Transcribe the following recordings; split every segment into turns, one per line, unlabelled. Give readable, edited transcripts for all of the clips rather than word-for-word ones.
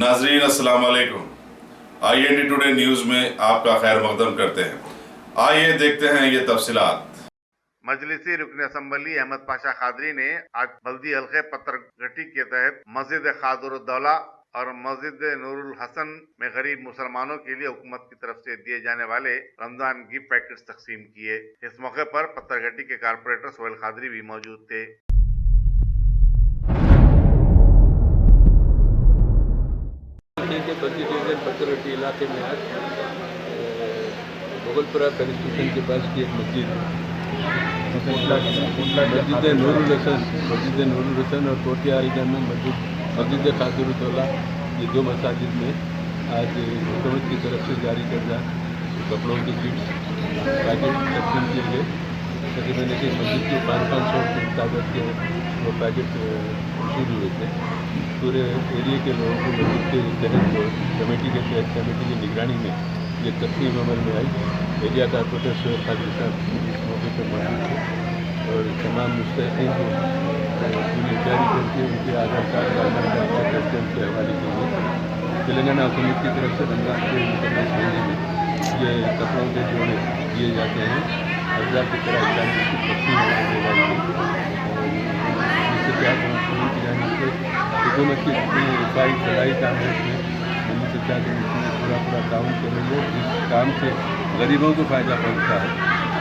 नाजरीन अस्सलाम वालेकुम। IND टुडे न्यूज़ में आपका खैर मकदम करते हैं। आइए देखते हैं ये तफसीलात।
मजलिसी रुकन असम्बली अहमद पाशा खादरी ने आज बल्दी हल्के पत्थरघटी के तहत मस्जिद खादरुद्दौला और मस्जिद नूरुल हसन में गरीब मुसलमानों के लिए हुकूमत की तरफ से दिए जाने वाले रमजान गिफ्ट पैकेट्स तकसीम किए। इस मौके पर पत्थरघटी के कारपोरेटर सोहेल खादरी भी मौजूद थे।
पत्थरघटी इलाके में आज मुगलपुरा कॉन्स्टिट्यूशन के पास की एक मस्जिद मस्जिद नूरुल हसन और कोटिया अलीगढ़ में मस्जिद खादरुद्दौला, ये दो मसाजिद में आज हुकूमत की तरफ से जारी करदा कपड़ों की किट्स पैकेट तकसीम किए गए। तकरीबन एक मस्जिद के 500 की तादाद के वो पैकेट शुरू हुए थे। पूरे एरिया के लोगों को मस्जिद के तहत कमेटी के तहत कमेटी की निगरानी में ये तकसीम अमल में आई। एरिया कारपोरेटर सोहेल खादरी साहब इस मौके पर मौजूद थे और तमाम मुस्तहिक़ीन को पूरी तैयारी करके उनके आधार कार्ड करके उनके हवाले के लिए तेलंगाना हुकूमत की तरफ से रमजान के मुकद्दस महीने में ये कपड़ों के जोड़े दिए जाते हैं। अज़ा की तरह इस्लाम की तकसीम होने वाली इससे क्या की जाने से हुकूमत की रफाई फलाई काम है इसमें से क्या पूरा काम कर रही है। जिस काम से गरीबों को फ़ायदा पहुँचता है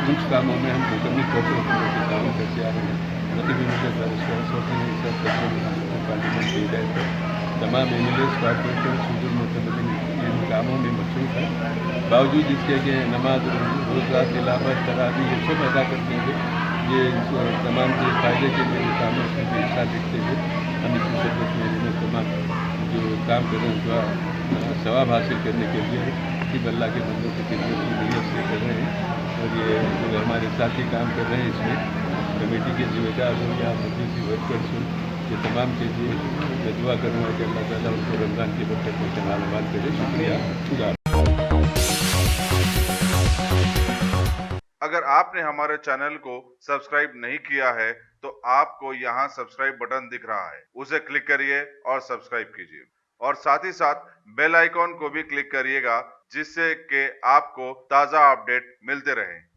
उन कामों में हम मुकम्मल तौर पर हुकूमत के काम करते आ रहे हैं। नतीबी पार्लियामेंट के हिदायत तमाम MLAs कॉर्पोरेटर शुरू मुतमिन इन कामों में मसरूफ़ है। बावजूद इसके कि नमाज रोज़ा तिलावत तरावी ये सब अदा करते हुए ये तमाम के फ़ायदे के लिए कामों में हिस्सा लेते हुए हम इस मुकद्दस महीने में तमाम जो काम कर रहे हैं उनका सवाब हासिल करने के लिए कि अल्लाह के बंदों की खिदमत की नीयत से कर रहे हैं। और ये जो हमारे साथी काम कर रहे हैं इसमें कमेटी के जिम्मेदार हो या मजलिसी वर्कर्स हो, ये तमाम के लिए मैं दुआ करूँगा कि अल्लाह ताला उनको रमज़ान की बरकत में कमाल करे। शुक्रिया खुदा।
अगर आपने हमारे चैनल को सब्सक्राइब नहीं किया है तो आपको यहाँ सब्सक्राइब बटन दिख रहा है, उसे क्लिक करिए और सब्सक्राइब कीजिए और साथ ही साथ बेल आइकॉन को भी क्लिक करिएगा जिससे कि आपको ताज़ा अपडेट मिलते रहें।